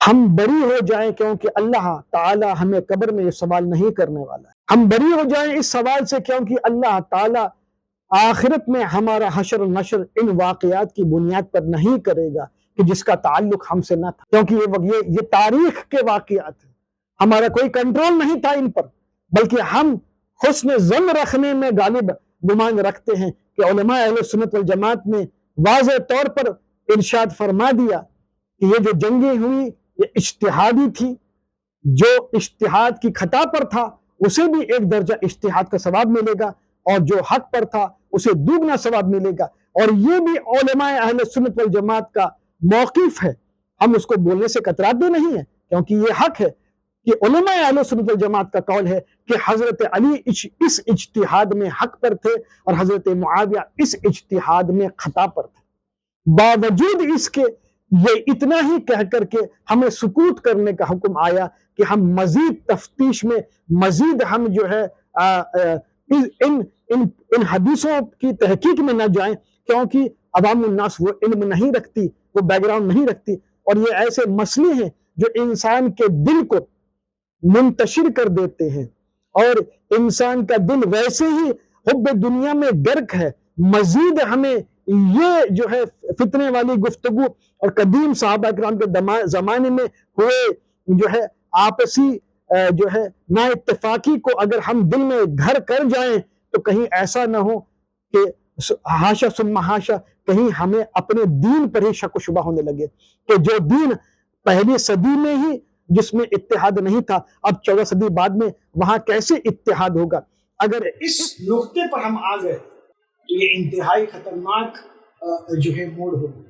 ہم بری ہو جائیں کیونکہ اللہ تعالی ہمیں قبر میں یہ سوال نہیں کرنے والا ہے. ہم بری ہو جائیں اس سوال سے کیونکہ اللہ تعالی آخرت میں ہمارا حشر و نشر ان واقعات کی بنیاد پر نہیں کرے گا کہ جس کا تعلق ہم سے نہ تھا، کیونکہ یہ تاریخ کے واقعات ہیں. ہمارا کوئی کنٹرول نہیں تھا ان پر، بلکہ ہم حسن ظن رکھنے میں غالب گمان رکھتے ہیں کہ علماء اہل سنت والجماعت نے واضح طور پر ارشاد فرما دیا کہ یہ جو جنگیں ہوئی یہ اجتہادی تھی، جو اجتہاد کی خطا پر تھا اسے بھی ایک درجہ اجتہاد کا ثواب ملے گا، اور جو حق پر تھا اسے دوگنا ثواب ملے گا. اور یہ بھی علماء اہل سنت والجماعت کا موقف ہے، ہم اس کو بولنے سے کتراتے نہیں ہیں کیونکہ یہ حق ہے کہ علماء اہل سنت والجماعت کا قول ہے کہ حضرت علی اس اجتہاد میں حق پر تھے اور حضرت معاویہ اس اجتہاد میں خطا پر تھے. باوجود اس کے یہ اتنا ہی کہہ کر کے ہمیں سکوت کرنے کا حکم آیا کہ ہم مزید تفتیش میں، مزید ہم جو ہے ان حدیثوں کی تحقیق میں نہ جائیں، کیونکہ عوام الناس وہ علم نہیں رکھتی، وہ بیک گراؤنڈ نہیں رکھتی، اور یہ ایسے مسئلے ہیں جو انسان کے دل کو منتشر کر دیتے ہیں، اور انسان کا دل ویسے ہی حب دنیا میں غرق ہے. مزید ہمیں یہ جو ہے فتنے والی گفتگو اور قدیم صحابہ اکرام کے زمانے میں ہوئے جو ہے آپسی جو ہے نا اتفاقی کو اگر ہم دل میں گھر کر جائیں تو کہیں ایسا نہ ہو کہ ہاشا ثم ہاشا کہیں ہمیں اپنے دین پر ہی شک و شبہ ہونے لگے کہ جو دین پہلی صدی میں ہی جس میں اتحاد نہیں تھا، اب 14 صدی بعد میں وہاں کیسے اتحاد ہوگا. اگر اس نقطے پر ہم آ گئے تو یہ انتہائی خطرناک جو ہے موڑ ہوگا،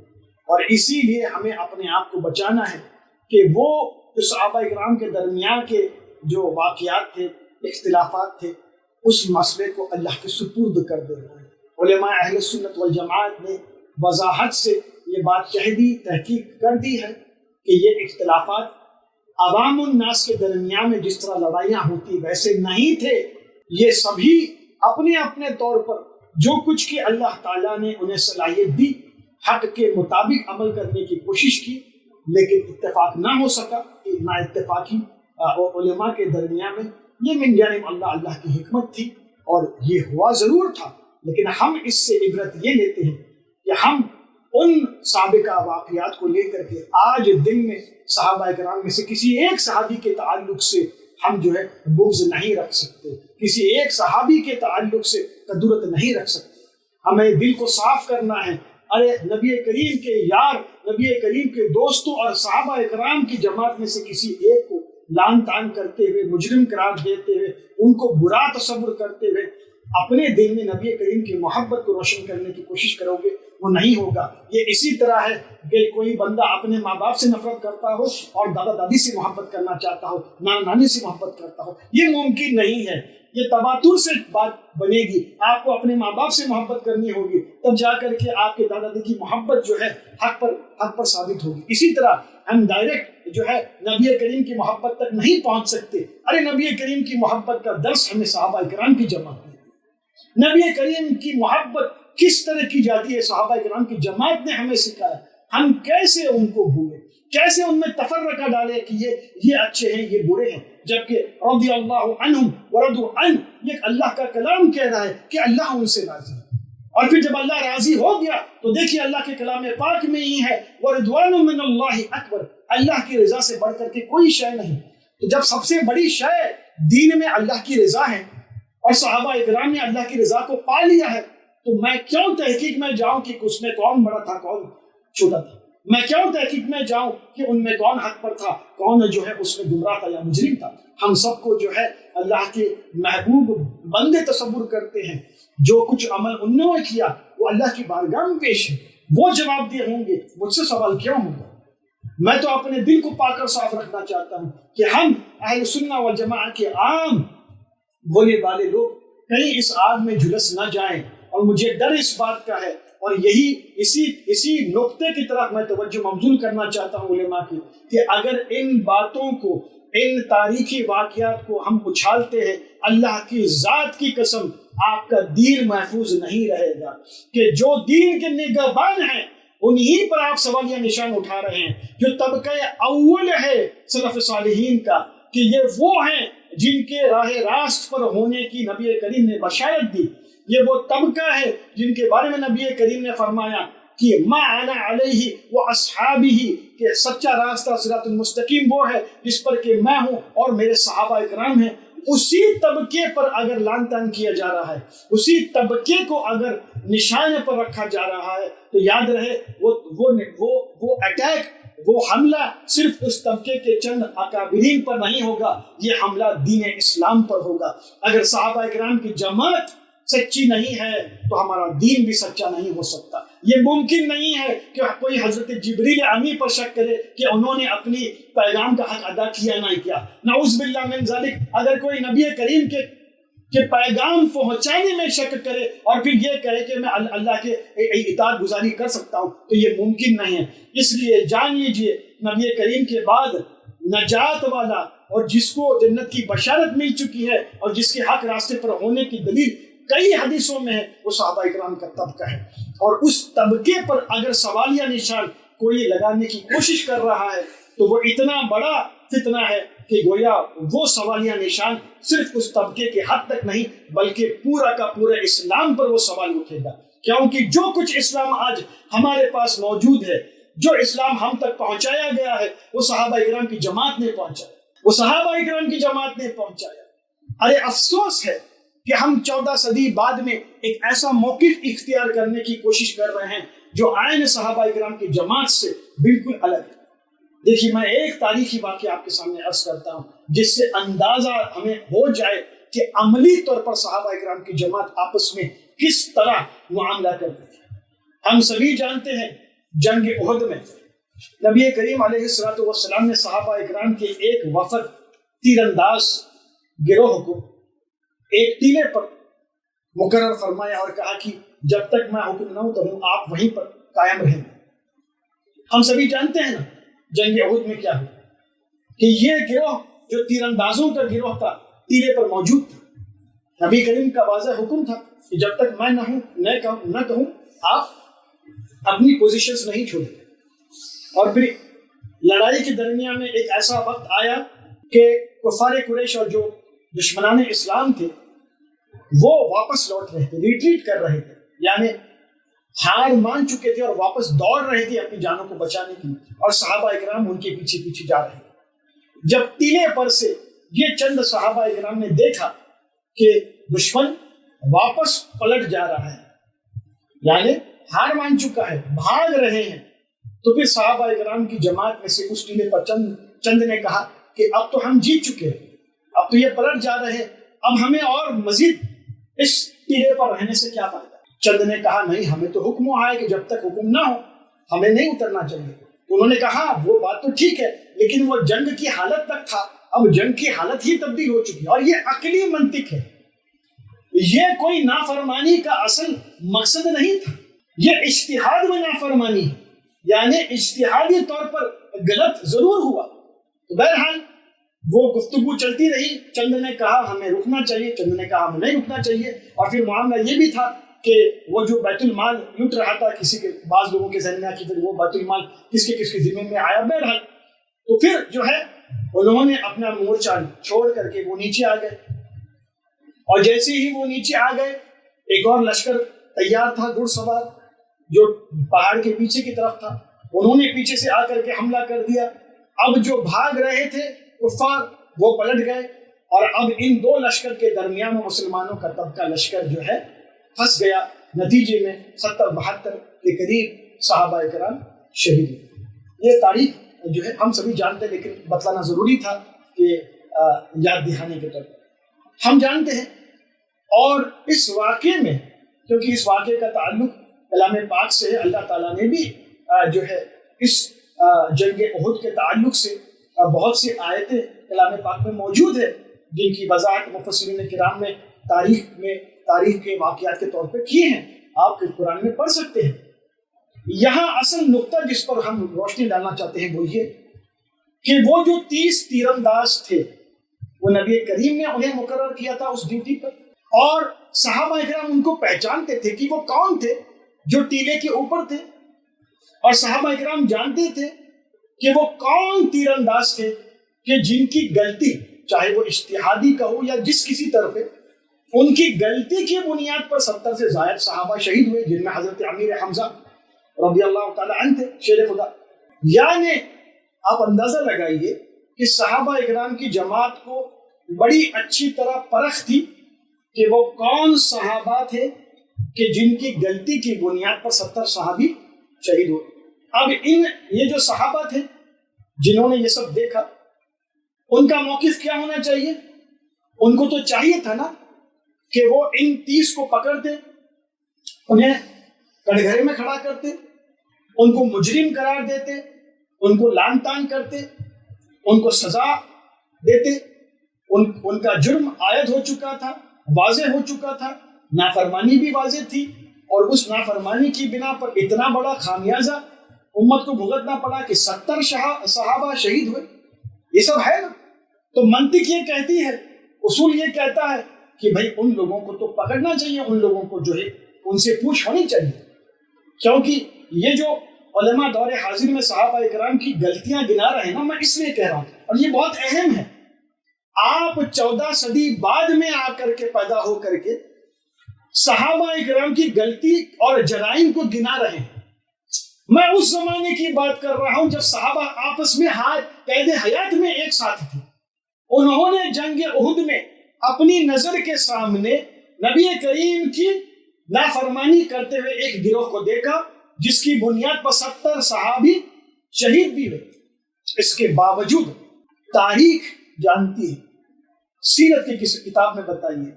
اور اسی لیے ہمیں اپنے آپ کو بچانا ہے کہ وہ جو صحابہ اکرام کے درمیان کے جو واقعات تھے، اختلافات تھے، اس مسئلے کو اللہ کے سپرد کر دینا ہے. علماء اہل سنت والجماعت نے وضاحت سے یہ بات کہہ دی، تحقیق کر دی ہے کہ یہ اختلافات عوام الناس کے درمیان میں جس طرح لڑائیاں ہوتی ویسے نہیں تھے. یہ سبھی اپنے اپنے طور پر جو کچھ کی اللہ تعالیٰ نے انہیں صلاحیت دی، حق کے مطابق عمل کرنے کی کوشش کی، لیکن اتفاق نہ ہو سکا. نا اتفاقی علماء کے درمیان میں یہ من جانب اللہ کی حکمت تھی، اور یہ ہوا ضرور تھا، لیکن ہم اس سے عبرت یہ لیتے ہیں کہ ہم ان سابقہ واقعات کو لے کر کے آج دن میں صحابہ اکرام میں سے کسی ایک صحابی کے تعلق سے ہم جو ہے بغض نہیں رکھ سکتے، کسی ایک صحابی کے تعلق سے کدورت نہیں رکھ سکتے. ہمیں دل کو صاف کرنا ہے. ارے نبی کریم کے یار، نبی کریم کے دوستوں اور صحابہ اکرام کی جماعت میں سے کسی ایک کو لان تان کرتے ہوئے، مجرم قرار دیتے ہوئے، ان کو برا تصور کرتے ہوئے اپنے دل میں نبی کریم کی محبت کو روشن کرنے کی کوشش کرو گے، وہ نہیں ہوگا. یہ اسی طرح ہے کہ کوئی بندہ اپنے ماں باپ سے نفرت کرتا ہو اور دادا دادی سے محبت کرنا چاہتا ہو، نانا نانی سے محبت کرتا ہو، یہ ممکن نہیں ہے. یہ تباتر سے بات بنے گی. آپ کو اپنے ماں باپ سے محبت کرنی ہوگی، تب جا کر کے آپ کے دادا دادی کی محبت جو ہے حق پر ثابت ہوگی. اسی طرح ہم ڈائریکٹ جو ہے نبی کریم کی محبت تک نہیں پہنچ سکتے. ارے نبی کریم کی محبت کا درس ہمیں صحابہ کرام کی جماعت میں، نبی کریم کی محبت کس طرح کی جاتی ہے صحابہ کرام کی جماعت نے ہمیں سکھایا. ہم کیسے ان کو بھولیں، کیسے ان میں تفرقہ ڈالے کہ یہ اچھے ہیں یہ برے ہیں، جبکہ رضی اللہ عنہم ورضوا عنہ یہ اللہ کا کلام کہہ رہا ہے کہ اللہ ان سے راضی ہے. اور پھر جب اللہ راضی ہو گیا تو دیکھیے اللہ کے کلام پاک میں ہی ہے وَرِضْوَانٌ مِّنَ اللَّهِ أَكْبَرُ، اللہ کی رضا سے بڑھ کر کے کوئی شے نہیں. تو جب سب سے بڑی شے دین میں اللہ کی رضا ہے اور صحابہ اکرام نے اللہ کی رضا کو پا لیا ہے، تو میں کیوں تحقیق میں جاؤں کہ اس میں کون بڑا تھا کون چھوٹا تھا؟ میں کیوں تحقیق میں جاؤں کہ ان میں کون حق پر تھا، کون جو ہے اس میں گمراہ تھا یا مجرم تھا؟ ہم سب کو جو ہے اللہ کے محبوب بندے تصور کرتے ہیں. جو کچھ عمل انہوں نے کیا وہ اللہ کی بارگاہ میں پیش ہے، وہ جواب دہ ہوں گے. مجھ سے سوال کیوں ہوگا؟ میں تو اپنے دل کو پاک اور صاف رکھنا چاہتا ہوں کہ ہم اہل سنہ والجماعت کے عام بولے والے لوگ کہیں اس آگ میں جھلس نہ جائیں. اور مجھے ڈر اس بات کا ہے، اور اسی نقطے کی طرف میں توجہ مبذول کرنا چاہتا ہوں علماء کی، کہ اگر ان باتوں کو، ان تاریخی واقعات کو ہم اچھالتے ہیں، اللہ کی ذات کی قسم آپ کا دین محفوظ نہیں رہے گا. کہ جو دین کے نگہبان ہیں انہی پر آپ سوالیہ نشان اٹھا رہے ہیں جو طبقہ اول ہے سلف صالحین کا، کہ یہ وہ ہیں جن کے راہ راست پر ہونے کی نبی کریم نے بشارت دی. یہ وہ طبقہ ہے جن کے بارے میں نبی کریم نے فرمایا کہ ما انا علیہ و اصحابہ، کہ سچا راستہ صراط المستقیم وہ ہے جس پر کہ میں ہوں اور میرے صحابہ اکرام ہیں. اسی طبقے پر اگر لان تان کیا جا رہا ہے، اسی طبقے کو اگر نشانے پر رکھا جا رہا ہے، تو یاد رہے وہ اٹیک، وہ حملہ صرف اس طبقے کے چند اکابرین پر نہیں ہوگا، یہ حملہ دین اسلام پر ہوگا. اگر صحابہ اکرام کی جماعت سچی نہیں ہے تو ہمارا دین بھی سچا نہیں ہو سکتا. یہ ممکن نہیں ہے کہ کوئی حضرت جبریل امی پر شک کرے کہ انہوں نے اپنی پیغام کا حق ادا کیا نہیں کیا. نعوذ باللہ من ذالک. اگر کوئی نبی کریم کے پیغام پہنچانے میں شک کرے اور پھر یہ کہے کہ میں اللہ کے اطاعت گزاری کر سکتا ہوں، تو یہ ممکن نہیں ہے. اس لیے جان لیجئے نبی کریم کے بعد نجات والا اور جس کو جنت کی بشارت مل چکی ہے اور جس کے حق راستے پر ہونے کی دلیل کئی حدیثوں میں ہے، وہ صحابہ اکرام کا طبقہ ہے. اور اس طبقے پر اگر سوالیہ نشان کوئی لگانے کی کوشش کر رہا ہے تو وہ اتنا بڑا فتنہ ہے کہ گویا وہ سوالیہ نشان صرف اس طبقے کے حد تک نہیں بلکہ پورا کا پورا اسلام پر وہ سوال اٹھے گا. کیونکہ جو کچھ اسلام آج ہمارے پاس موجود ہے، جو اسلام ہم تک پہنچایا گیا ہے، وہ صحابہ اکرام کی جماعت نے پہنچایا، وہ صحابہ اکرام کی جماعت نے پہنچایا. ارے افسوس ہے کہ ہم 14 صدی بعد میں ایک ایسا موقف اختیار کرنے کی کوشش کر رہے ہیں جو عین صحابہ اکرام کی جماعت سے بالکل الگ ہے. دیکھیے، میں ایک تاریخی واقعہ آپ کے سامنے عرض کرتا ہوں جس سے اندازہ ہمیں ہو جائے کہ عملی طور پر صحابہ اکرام کی جماعت آپس میں کس طرح معاملہ کرتی تھی. ہم سبھی جانتے ہیں جنگ احد میں نبی کریم علیہ الصلوۃ والسلام نے صحابہ اکرام کے ایک وفد تیر انداز گروہ کو ایک ٹیلے پر مقرر فرمایا اور کہا کہ جب تک میں حکم نہ ہوں تب آپ وہیں پر قائم رہیں. ہم سبھی جانتے ہیں نا جنگ احد میں کیا ہوا، کہ یہ گروہ جو تیر اندازوں کا گروہ تھا ٹیلے پر موجود تھا. نبی کریم کا واضح حکم تھا کہ جب تک میں نہ کہوں آپ اپنی پوزیشنز نہیں چھوڑیں. اور پھر لڑائی کے درمیان میں ایک ایسا وقت آیا کہ کفار قریش اور جو دشمنان اسلام تھے وہ واپس لوٹ رہے تھے، ریٹریٹ کر رہے تھے، یعنی ہار مان چکے تھے اور واپس دوڑ رہے تھے اپنی جانوں کو بچانے کے لیے، اور صحابہ اکرام ان کے پیچھے پیچھے جا رہے تھے. جب ٹیلے پر سے یہ چند صحابہ اکرام نے دیکھا کہ دشمن واپس پلٹ جا رہا ہے، یعنی ہار مان چکا ہے، بھاگ رہے ہیں، تو پھر صحابہ اکرام کی جماعت میں سے اس ٹیلے پر چند نے کہا کہ اب تو ہم جیت چکے ہیں، اب تو یہ پلٹ جا رہے ہیں، اب ہمیں اور مزید اس ٹیلے پر رہنے سے کیا فائدہ. چند نے کہا نہیں، ہمیں تو حکم ہوا ہے کہ جب تک حکم نہ ہو ہمیں نہیں اترنا چاہیے. انہوں نے کہا وہ بات تو ٹھیک ہے، لیکن وہ جنگ کی حالت تک تھا، اب جنگ کی حالت ہی تبدیل ہو چکی ہے، اور یہ عقلی منطق ہے. یہ کوئی نافرمانی کا اصل مقصد نہیں تھا، یہ اجتہاد میں نافرمانی ہے، یعنی اجتہادی طور پر غلط ضرور ہوا. تو بہرحال وہ گفتگو چلتی رہی. چند نے کہا ہمیں رکنا چاہیے، چند نے کہا ہمیں نہیں رکنا چاہیے، اور پھر معاملہ یہ بھی تھا کہ وہ جو بیت المال لوٹ رہا تھا کسی کے بعض لوگوں کے ذہن میں کہ پھر وہ بیت المال کس کے ذمہ میں آیا. بہرحال تو پھر جو ہے انہوں نے اپنا مورچہ چھوڑ کر کے وہ نیچے آ گئے، اور جیسے ہی وہ نیچے آ گئے ایک اور لشکر تیار تھا گھڑ سوار جو پہاڑ کے پیچھے کی طرف تھا، انہوں نے پیچھے سے آ کر کے حملہ کر دیا. اب جو بھاگ رہے تھے کفار وہ پلٹ گئے، اور اب ان دو لشکر کے درمیان مسلمانوں کا طبقہ لشکر جو ہے پھنس گیا. نتیجے میں 70-72 کے قریب صحابہ اکرام شہید ہوئے. یہ تاریخ جو ہے ہم سبھی جانتے ہیں، لیکن بتلانا ضروری تھا کہ یاد دہانے کے طور پر ہم جانتے ہیں. اور اس واقعے میں کیونکہ اس واقعے کا تعلق کلام پاک سے ہے، اللہ تعالیٰ نے بھی جو ہے اس جنگ احد کے تعلق سے بہت سی آیتیں کلام پاک میں موجود ہے جن کی وضاحت مفسرین کرام نے تاریخ کے واقعات کے طور پہ کیے ہیں. آپ قرآن میں پڑھ سکتے ہیں. یہاں اصل نقطہ جس پر ہم روشنی ڈالنا چاہتے ہیں وہ یہ کہ وہ جو 30 تیر انداز تھے وہ نبی کریم نے انہیں مقرر کیا تھا اس ڈیوٹی پر، اور صحابہ اکرام ان کو پہچانتے تھے کہ وہ کون تھے جو ٹیلے کے اوپر تھے. اور صحابہ اکرام جانتے تھے کہ وہ کون تیر انداز تھے کہ جن کی غلطی چاہے وہ اجتہادی کا ہو یا جس کسی طرح پہ، ان کی غلطی کی بنیاد پر 70 سے زائد صحابہ شہید ہوئے، جن میں حضرت امیر حمزہ رضی اللہ تعالیٰ عنہ تھے، شیر خدا۔ یعنی آپ اندازہ لگائیے کہ صحابہ اکرام کی جماعت کو بڑی اچھی طرح پرکھ تھی کہ وہ کون صحابہ تھے کہ جن کی غلطی کی بنیاد پر 70 صحابی شہید ہوئے۔ اب یہ جو صحابہ تھے جنہوں نے یہ سب دیکھا، ان کا موقف کیا ہونا چاہیے؟ ان کو تو چاہیے تھا نا کہ وہ ان 30 کو پکڑتے، انہیں کٹگرے میں کھڑا کرتے، ان کو مجرم قرار دیتے، ان کو لعن طعن کرتے، ان کو سزا دیتے۔ ان کا جرم عائد ہو چکا تھا، واضح ہو چکا تھا، نافرمانی بھی واضح تھی، اور اس نافرمانی کی بنا پر اتنا بڑا خامیازہ امت کو بھگتنا پڑا کہ 70 صحابہ شہید ہوئے۔ یہ سب ہے نا، تو منطق یہ کہتی ہے، اصول یہ کہتا ہے کہ بھائی ان لوگوں کو تو پکڑنا چاہیے، ان لوگوں کو جو ہے ان سے پوچھ ہونی چاہیے، کیونکہ یہ جو علماء دور حاضر میں صحابہ اکرام کی غلطیاں گنا رہے ہیں نا، میں اس لیے کہہ رہا ہوں، اور یہ بہت اہم ہے۔ آپ 14 صدی بعد میں آ کر کے پیدا ہو کر کے صحابہ اکرام کی غلطی اور جرائم کو گنا رہے ہیں۔ میں اس زمانے کی بات کر رہا ہوں جب صحابہ آپس میں قید حیات میں ایک ساتھ تھے۔ انہوں نے جنگ احد میں اپنی نظر کے سامنے نبی کریم کی نافرمانی کرتے ہوئے ایک گروہ کو دیکھا جس کی بنیاد پر 70 صحابی شہید بھی ہوئے۔ اس کے باوجود تاریخ جانتی ہے، سیرت کی کسی کتاب میں بتائیے،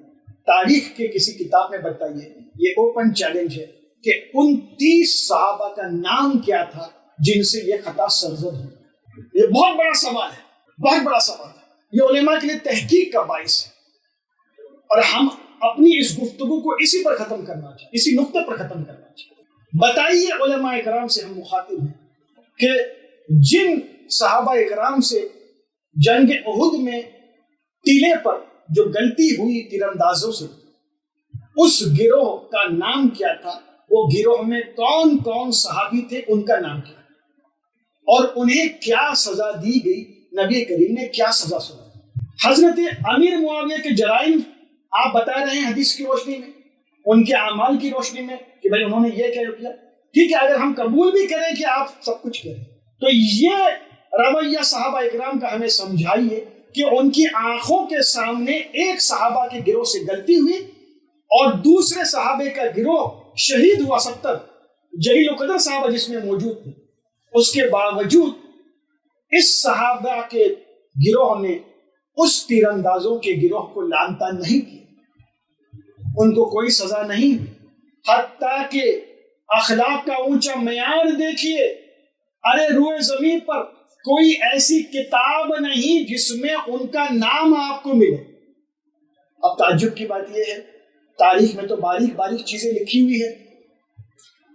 تاریخ کے کسی کتاب میں بتائیے، یہ اوپن چیلنج ہے کہ ان 30 صحابہ کا نام کیا تھا جن سے یہ خطا سرزد ہوئی۔ یہ بہت بڑا سوال ہے، بہت بڑا سوال ہے، یہ علماء کے لیے تحقیق کا باعث ہے، اور ہم اپنی اس گفتگو کو اسی پر ختم کرنا چاہیے، اسی نقطے پر ختم کرنا چاہیے۔ بتائیے علماء اکرام سے ہم مخاطب ہیں کہ جن صحابہ اکرام سے جنگ احد میں ٹیلے پر جو غلطی ہوئی تیر اندازوں سے، اس گروہ کا نام کیا تھا، وہ گروہ میں کون کون صحابی تھے، ان کا نام کیا، اور انہیں کیا سزا دی گئی، نبی کریم نے کیا سزا سنائی۔ حضرت امیر معاویہ کے جرائم آپ بتا رہے ہیں حدیث کی روشنی میں، ان کے اعمال کی روشنی میں کہ بھائی انہوں نے یہ کیا۔ ٹھیک ہے، اگر ہم قبول بھی کریں کہ آپ سب کچھ کریں، تو یہ رویہ صحابہ اکرام کا ہمیں سمجھائیے کہ ان کی آنکھوں کے سامنے ایک صحابہ کے گروہ سے غلطی ہوئی اور دوسرے صحابے کا گروہ شہید ہوا، 70 جلیل القدر صحابہ جس میں موجود تھے، اس کے باوجود اس صحابہ کے گروہ نے اس تیر اندازوں کے گروہ کو لعن طعن نہیں کیا، ان کو کوئی سزا نہیں، حتیٰ کہ اخلاق کا اونچا معیار دیکھیے، ارے روئے زمین پر کوئی ایسی کتاب نہیں جس میں ان کا نام آپ کو ملے۔ اب تعجب کی بات یہ ہے، تاریخ میں تو باریک باریک چیزیں لکھی ہوئی ہے،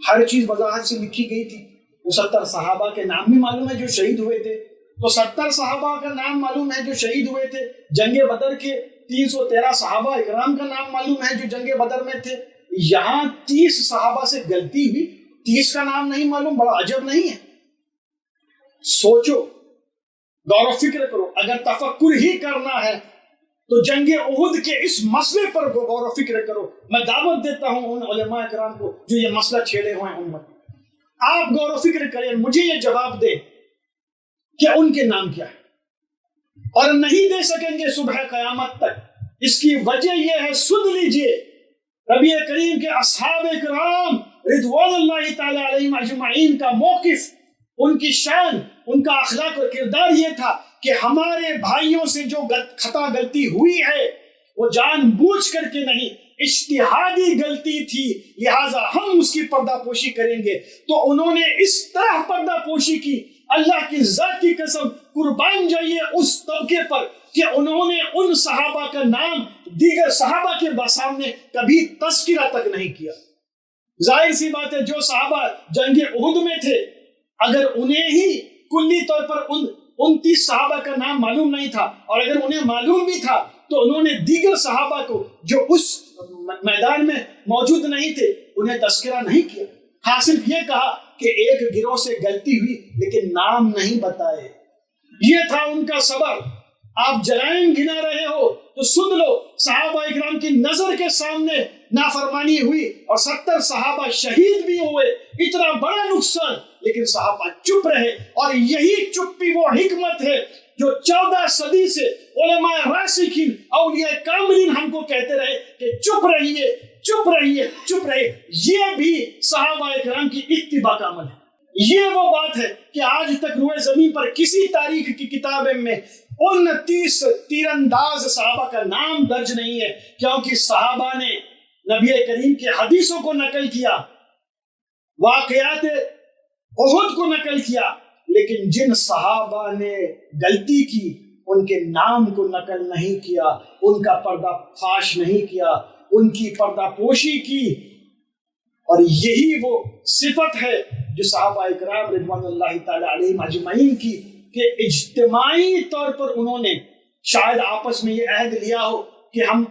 ہر چیز وضاحت سے لکھی گئی تھی۔ وہ 70 صحابہ کے نام بھی معلوم ہے جو شہید ہوئے تھے، تو 70 صحابہ کا نام معلوم ہے جو شہید ہوئے تھے، جنگ بدر کے 313 صحابہ اکرام کا نام معلوم ہے جو جنگ بدر میں تھے۔ یہاں 30 صحابہ سے غلطی ہوئی، 30 کا نام نہیں معلوم، بڑا عجب نہیں ہے؟ سوچو، غور و فکر کرو، اگر تفکر ہی کرنا ہے تو جنگ احد کے اس مسئلے پر غور و فکر کرو۔ میں دعوت دیتا ہوں ان علماء اکرام کو جو یہ مسئلہ چھیڑے ہوئے ہیں امت، آپ غور و فکر کریں، مجھے یہ جواب دیں کہ ان کے نام کیا ہے، اور نہیں دے سکیں گے صبح قیامت تک۔ اس کی وجہ یہ ہے، سن لیجئے، نبی کریم کے اصحاب کرام رضوان اللہ تعالی علیہم اجمعین کا موقف، ان کی شان، ان کا اخلاق اور کردار یہ تھا کہ ہمارے بھائیوں سے جو خطا غلطی ہوئی ہے وہ جان بوجھ کر کے نہیں، اجتہادی غلطی تھی، لہٰذا ہم اس کی پردہ پوشی کریں گے۔ تو انہوں نے اس طرح پردہ پوشی کی، اللہ کی ذات کی قسم قربان جائیے اس طبقے پر کہ انہوں نے ان صحابہ کا نام دیگر صحابہ کے سامنے کبھی تذکرہ تک نہیں کیا۔ ظاہر سی بات ہے، جو صحابہ جنگ احد میں تھے، اگر انہیں ہی کلی طور پر ان 29 صحابہ کا نام معلوم نہیں تھا، اور اگر انہیں معلوم بھی تھا تو انہوں نے دیگر صحابہ کو جو اس میدان میں موجود نہیں تھے انہیں تذکرہ نہیں کیا۔ ہاں، صرف یہ کہا کہ ایک گروہ سے غلطی ہوئی لیکن نام نہیں بتائے. یہ تھا ان کا صبر. آپ جرائم گنا رہے ہو تو سن لو، صحابہ اکرام کی نظر کے سامنے نافرمانی ہوئی اور 70 صحابہ شہید بھی ہوئے. اتنا بڑا نقصان، لیکن صحابہ چپ رہے. اور یہی چپی وہ حکمت ہے جو 14 صدی سے علماء راسخین اولیاء کاملین ہم کو کہتے رہے کہ چپ رہیے، چپ رہیے، چپ رہیے. یہ بھی صحابہ اکرام کی اتباع کا عمل ہے. یہ وہ بات ہے کہ آج تک روئے زمین پر کسی تاریخ کی کتابیں میں 29 تیر انداز صحابہ کا نام درج نہیں ہے، کیونکہ صحابہ نے نبی کریم کے حدیثوں کو نقل کیا، واقعات احد کو نقل کیا، لیکن جن صحابہ نے غلطی کی ان کے نام کو نقل نہیں کیا، ان کا پردہ فاش نہیں کیا، ان کی پردہ پوشی کی. اور یہی وہ صفت ہے جو صحابہ اکرام رضوان اللہ تعالی علیہم اجمعین کی، کہ اجتماعی طور پر انہوں نے شاید آپس میں یہ عہد لیا ہو کہ ہم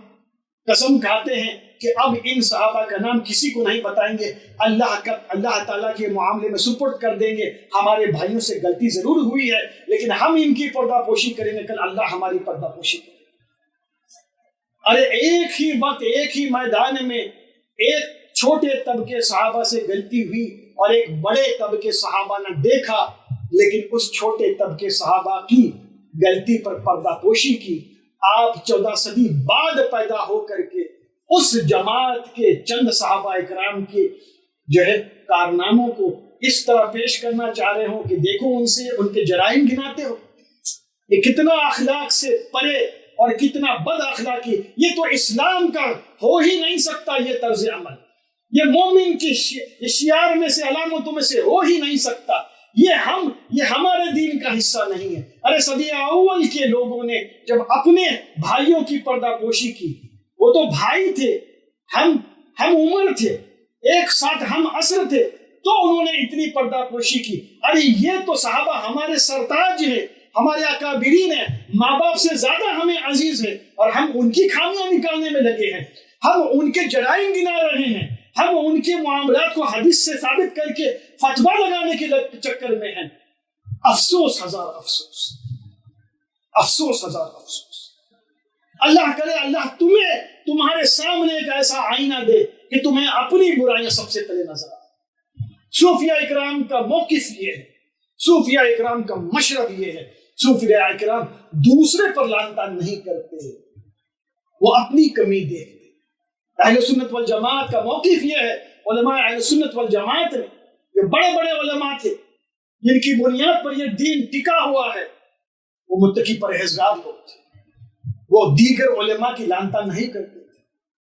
قسم کھاتے ہیں کہ اب ان صحابہ کا نام کسی کو نہیں بتائیں گے، اللہ تعالیٰ کے معاملے میں سپرد کر دیں گے. ہمارے بھائیوں سے غلطی ضرور ہوئی ہے لیکن ہم ان کی پردہ پوشی کریں گے، کل اللہ ہماری پردہ پوشی کرے. ارے ایک ہی وقت، ایک ہی میدان میں ایک چھوٹے طبقے صحابہ سے غلطی ہوئی اور ایک بڑے طبقے صحابہ نے دیکھا، لیکن اس چھوٹے طبقے صحابہ کی غلطی پر پردہ پوشی کی. آپ 14 صدی بعد پیدا ہو کر کے اس جماعت کے چند صحابہ اکرام کے جو ہے کارناموں کو اس طرح پیش کرنا چاہ رہے ہوں کہ دیکھو ان سے ان کے جرائم گناتے ہو. یہ کتنا اخلاق سے پرے اور کتنا بد اخلاقی. یہ تو اسلام کا ہو ہی نہیں سکتا یہ طرز عمل. یہ مومن کی شعار میں سے، علامتوں میں سے ہو ہی نہیں سکتا. یہ ہمارے دین کا حصہ نہیں ہے. ارے صدی اول کے لوگوں نے جب اپنے بھائیوں کی پردہ پوشی کی، وہ تو بھائی تھے، ہم عمر تھے، ایک ساتھ ہم عصر تھے، تو انہوں نے اتنی پردہ پوشی کی. ارے یہ تو صحابہ ہمارے سرتاج ہیں، ہمارے اکابرین ہیں، ماں باپ سے زیادہ ہمیں عزیز ہیں، اور ہم ان کی خامیاں نکالنے میں لگے ہیں. ہم ان کے جرائم گنا رہے ہیں، ہم ان کے معاملات کو حدیث سے ثابت کر کے فتویٰ لگانے کے چکر میں ہیں. افسوس، ہزار افسوس، افسوس، ہزار افسوس. اللہ کرے اللہ تمہارے سامنے ایک ایسا آئینہ دے کہ تمہیں اپنی برائیاں سب سے پہلے نظر آئے. صوفیاء اکرام کا موقف یہ ہے، صوفیاء اکرام کا مشرب یہ ہے. صوفیاء اکرام دوسرے پر لعن طعن نہیں کرتے، وہ اپنی کمی دیکھتے. اہل سنت والجماعت کا موقف یہ ہے. علماء اہل سنت والجماعت میں جو بڑے بڑے علماء تھے جن کی بنیاد پر یہ دین ٹکا ہوا ہے، وہ متقی پرہیزگار لوگ تھے. وہ دیگر علماء کی لعن طعن نہیں کرتے.